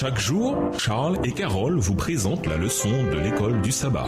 Chaque jour, Charles et Carole vous présentent la leçon de l'école du sabbat.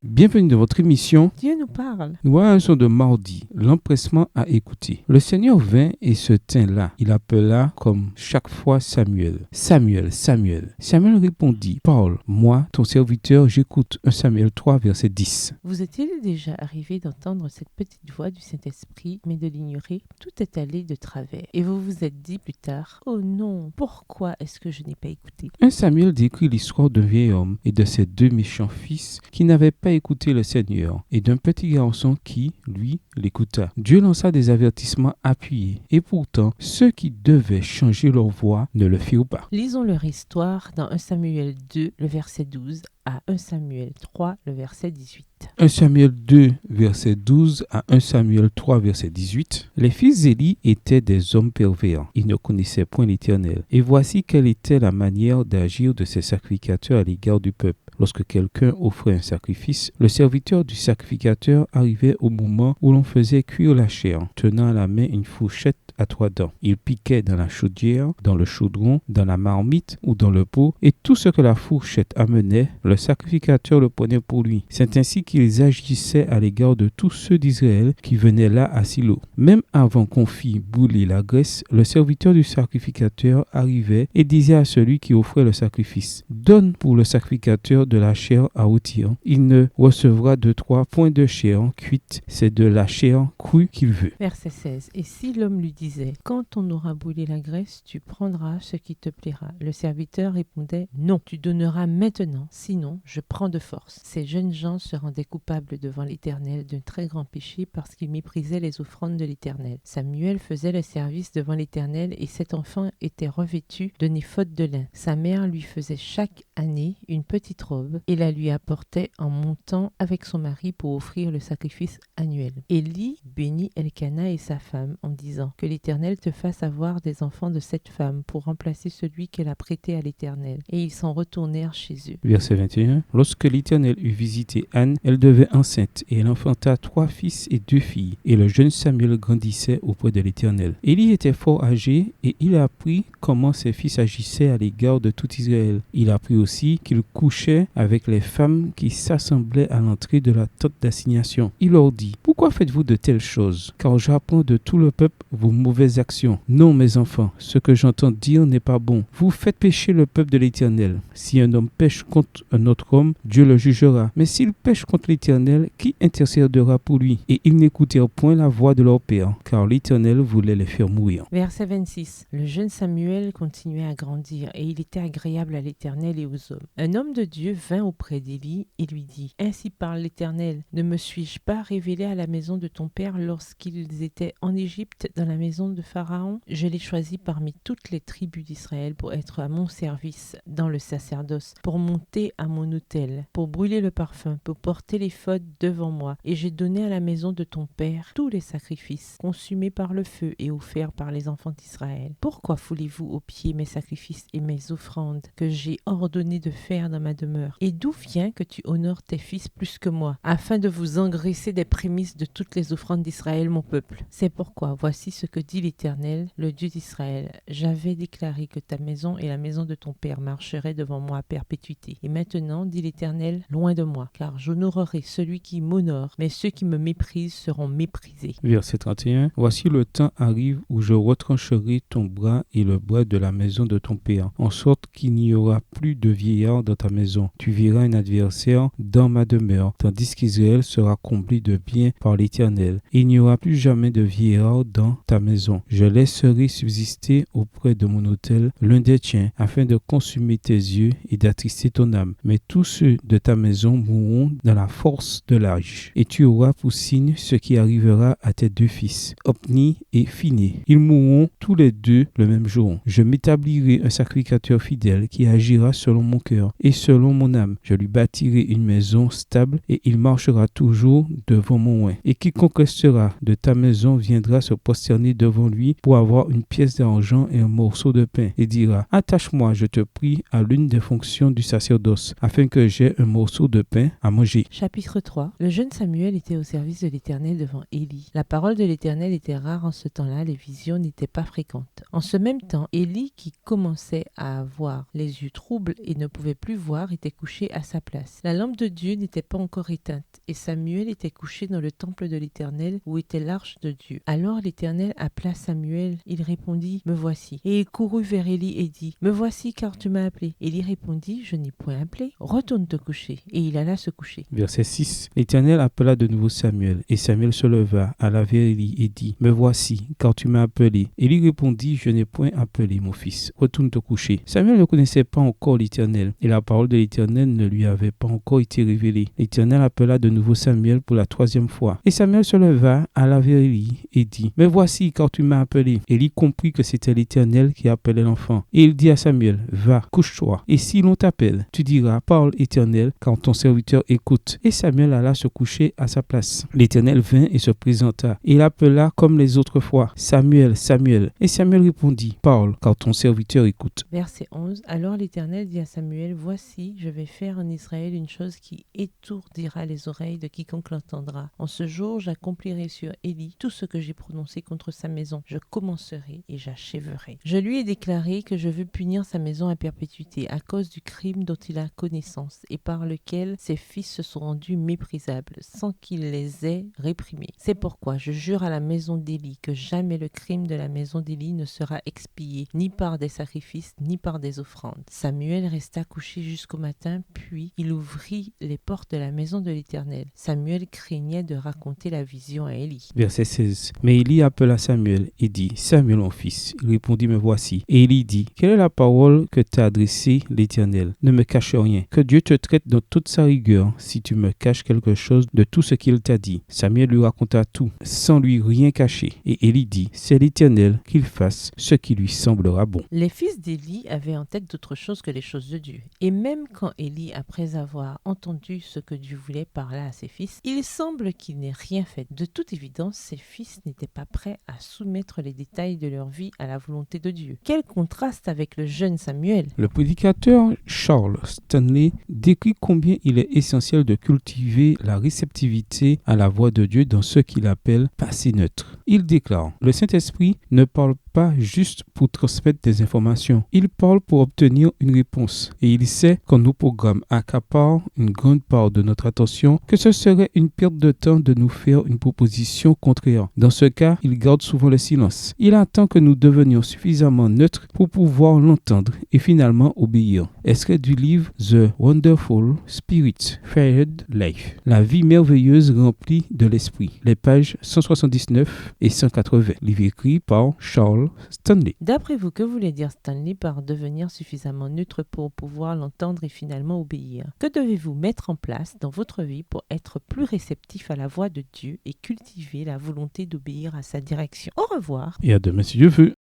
Bienvenue dans votre émission. Dieu nous parle. Nous voyons un son de mardi, l'empressement à écouter. Le Seigneur vint et se tint là. Il appela comme chaque fois Samuel. Samuel, Samuel. Samuel répondit, Parle, moi, ton serviteur, j'écoute. 1 Samuel 3, verset 10. Vous est-il déjà arrivé d'entendre cette petite voix du Saint-Esprit, mais de l'ignorer? Tout est allé de travers. Et vous vous êtes dit plus tard, oh non, pourquoi est-ce que je n'ai pas écouté? 1 Samuel décrit l'histoire d'un vieil homme et de ses 2 méchants fils qui n'avaient pas écouté le Seigneur et d'un petit garçon qui, lui, l'écouta. Dieu lança des avertissements appuyés et pourtant ceux qui devaient changer leur voie ne le firent pas. Lisons leur histoire dans 1 Samuel 2, le verset 12 à 1 Samuel 3, le verset 18. 1 Samuel 2, verset 12 à 1 Samuel 3, verset 18. Les fils d'Élie étaient des hommes pervers. Ils ne connaissaient point l'Éternel. Et voici quelle était la manière d'agir de ces sacrificateurs à l'égard du peuple. Lorsque quelqu'un offrait un sacrifice, le serviteur du sacrificateur arrivait au moment où l'on faisait cuire la chair, tenant à la main une fourchette à 3 dents. Il piquait dans la chaudière, dans le chaudron, dans la marmite ou dans le pot, et tout ce que la fourchette amenait, le sacrificateur le prenait pour lui. C'est ainsi qu'ils agissaient à l'égard de tous ceux d'Israël qui venaient là à Silo. Même avant qu'on fît bouillir la graisse, le serviteur du sacrificateur arrivait et disait à celui qui offrait le sacrifice, « Donne pour le sacrificateur de la chair à rôtir. Il ne recevra de 3 points de chair cuite, c'est de la chair crue qu'il veut. » Verset 16. Et si l'homme lui disait, quand on aura bouilli la graisse, tu prendras ce qui te plaira. Le serviteur répondait, non, tu donneras maintenant, sinon je prends de force. Ces jeunes gens se rendaient coupables devant l'Éternel d'un très grand péché parce qu'ils méprisaient les offrandes de l'Éternel. Samuel faisait le service devant l'Éternel et cet enfant était revêtu d'un éphod de lin. Sa mère lui faisait chaque année une petite robe et la lui apportait en montant avec son mari pour offrir le sacrifice annuel. Élie bénit Elkana et sa femme en disant que l'Éternel te fasse avoir des enfants de cette femme pour remplacer celui qu'elle a prêté à l'Éternel. Et ils s'en retournèrent chez eux. Verset 21. Lorsque l'Éternel eut visité Anne, elle devint enceinte et elle enfanta 3 fils et 2 filles. Et le jeune Samuel grandissait auprès de l'Éternel. Élie était fort âgé et il apprit comment ses fils agissaient à l'égard de tout Israël. Il apprit aussi qu'il couchait avec les femmes qui s'assemblaient à l'entrée de la tente d'assignation. Il leur dit, « Pourquoi faites-vous de telles choses? Car j'apprends de tout le peuple vos mauvaises actions. Non, mes enfants, ce que j'entends dire n'est pas bon. Vous faites pécher le peuple de l'Éternel. Si un homme pêche contre un autre homme, Dieu le jugera. Mais s'il pêche contre l'Éternel, qui intercédera pour lui? Et ils n'écoutèrent point la voix de leur père, car l'Éternel voulait les faire mourir. » Verset 26. Le jeune Samuel continuait à grandir et il était agréable à l'Éternel et aux hommes. Un homme de Dieu vint auprès d'Élie et lui dit, « Ainsi parle l'Éternel, ne me suis-je pas révélé à la maison de ton père lorsqu'ils étaient en Égypte dans la maison de Pharaon? Je l'ai choisi parmi toutes les tribus d'Israël pour être à mon service dans le sacerdoce, pour monter à mon autel, pour brûler le parfum, pour porter l'éphod devant moi. Et j'ai donné à la maison de ton père tous les sacrifices, consumés par le feu et offerts par les enfants d'Israël. Pourquoi foulez-vous aux pieds mes sacrifices et mes offrandes que j'ai ordonné de faire dans ma demeure? Et d'où vient que tu honores tes fils plus que moi, afin de vous engraisser des prémices de toutes les offrandes d'Israël, mon peuple? C'est pourquoi, voici ce que dit l'Éternel, le Dieu d'Israël. J'avais déclaré que ta maison et la maison de ton père marcheraient devant moi à perpétuité. Et maintenant, dit l'Éternel, loin de moi, car j'honorerai celui qui m'honore, mais ceux qui me méprisent seront méprisés. Verset 31. Voici le temps arrive où je retrancherai ton bras et le bras de la maison de ton père, en sorte qu'il n'y aura plus de vieillard dans ta maison. Tu verras un adversaire dans ma demeure, tandis qu'Israël sera comblé de bien par l'Éternel. Il n'y aura plus jamais de vieillard dans ta maison. Je laisserai subsister auprès de mon autel l'un des tiens, afin de consumer tes yeux et d'attrister ton âme. Mais tous ceux de ta maison mourront dans la force de l'âge. Et tu auras pour signe ce qui arrivera à tes 2 fils, Hopni et Phiné. Ils mourront tous les 2 le même jour. Je m'établirai un sacrificateur fidèle qui agira selon mon cœur et selon mon âme. Je lui bâtirai une maison stable et il marchera toujours devant mon oint. Et quiconque restera de ta maison viendra se prosterner devant lui pour avoir une pièce d'argent et un morceau de pain et dira, attache-moi, je te prie, à l'une des fonctions du sacerdoce. tente afin que j'aie un morceau de pain à manger. Chapitre 3. Le jeune Samuel était au service de l'Éternel devant Élie. La parole de l'Éternel était rare en ce temps-là, les visions n'étaient pas fréquentes. En ce même temps, Élie, qui commençait à avoir les yeux troubles et ne pouvait plus voir, était couché à sa place. La lampe de Dieu n'était pas encore éteinte, et Samuel était couché dans le temple de l'Éternel où était l'arche de Dieu. Alors l'Éternel appela Samuel. Il répondit, « Me voici. » Et il courut vers Élie et dit, « Me voici car tu m'as appelé. » Élie répondit, « Je n'ai point appelé. Retourne te coucher. » Et il alla se coucher. Verset 6. L'Éternel appela de nouveau Samuel, et Samuel se leva, alla vers Élie et dit, « Me voici, car tu m'as appelé. » Élie répondit, « Je n'ai point appelé, mon fils. Retourne te coucher. » Samuel ne connaissait pas encore l'Éternel, et la parole de l'Éternel ne lui avait pas encore été révélée. L'Éternel appela de nouveau Samuel pour la 3e fois. Et Samuel se leva, alla vers Élie et dit, « Me voici, car tu m'as appelé. » Élie comprit que c'était l'Éternel qui appelait l'enfant. Et il dit à Samuel, « Va, couche-toi. Et si l'on t'appelle, tu diras, parle Éternel, car ton serviteur écoute. » Et Samuel alla se coucher à sa place. L'Éternel vint et se présenta. Et il appela comme les autres fois, « Samuel, Samuel. » Et Samuel répondit, « Parle, car ton serviteur écoute. » Verset 11. Alors l'Éternel dit à Samuel, « Voici, je vais faire en Israël une chose qui étourdira les oreilles de quiconque l'entendra. En ce jour, j'accomplirai sur Élie tout ce que j'ai prononcé contre sa maison. Je commencerai et j'achèverai. Je lui ai déclaré que je veux punir sa maison à perpétuité à cause du crime dont il a connaissance et par lequel ses fils se sont rendus méprisables sans qu'il les ait réprimés. C'est pourquoi je jure à la maison d'Élie que jamais le crime de la maison d'Élie ne sera expié, ni par des sacrifices, ni par des offrandes. » Samuel resta couché jusqu'au matin, puis il ouvrit les portes de la maison de l'Éternel. Samuel craignait de raconter la vision à Élie. Verset 16. Mais Élie appela Samuel et dit, « Samuel, mon fils. » Il répondit, « Me voici. » Et Élie dit, « Quelle est la parole que t'a adressée l'Éternel? Ne me cache rien. Que Dieu te traite dans toute sa rigueur si tu me caches quelque chose de tout ce qu'il t'a dit. » Samuel lui raconta tout, sans lui rien cacher. Et Élie dit, « C'est l'Éternel qu'il fasse ce qui lui semblera bon. » Les fils d'Élie avaient en tête d'autre chose que les choses de Dieu. Et même quand Élie, après avoir entendu ce que Dieu voulait parler à ses fils, il semble qu'il n'ait rien fait. De toute évidence, ses fils n'étaient pas prêts à soumettre les détails de leur vie à la volonté de Dieu. Quel contraste avec le jeune Samuel! Le prédicateur Charles Stanley décrit combien il est essentiel de cultiver la réceptivité à la voix de Dieu dans ce qu'il appelle « passé neutre ». Il déclare « Le Saint-Esprit ne parle pas juste pour transmettre des informations, il parle pour obtenir une réponse. Et il sait quand nos programmes accaparent une grande part de notre attention que ce serait une perte de temps de nous faire une proposition contraire. Dans ce cas, il garde souvent le silence. Il attend que nous devenions suffisamment neutres pour pouvoir l'entendre et finalement obéir. Extrait du livre The Wonderful Spirit Filled Life. La vie merveilleuse remplie de l'esprit. Les pages 179 et 180. Livre écrit par Charles Stanley. D'après vous, que voulait dire Stanley par devenir suffisamment neutre pour pouvoir l'entendre et finalement obéir? Que devez-vous mettre en place dans votre vie pour être plus réceptif à la voix de Dieu et cultiver la volonté d'obéir à sa direction? Au revoir. Et à demain si Dieu veut.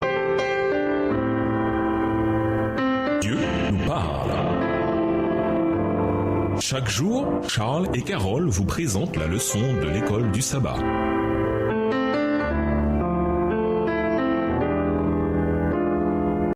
Dieu nous parle. Chaque jour, Charles et Carole vous présentent la leçon de l'école du sabbat.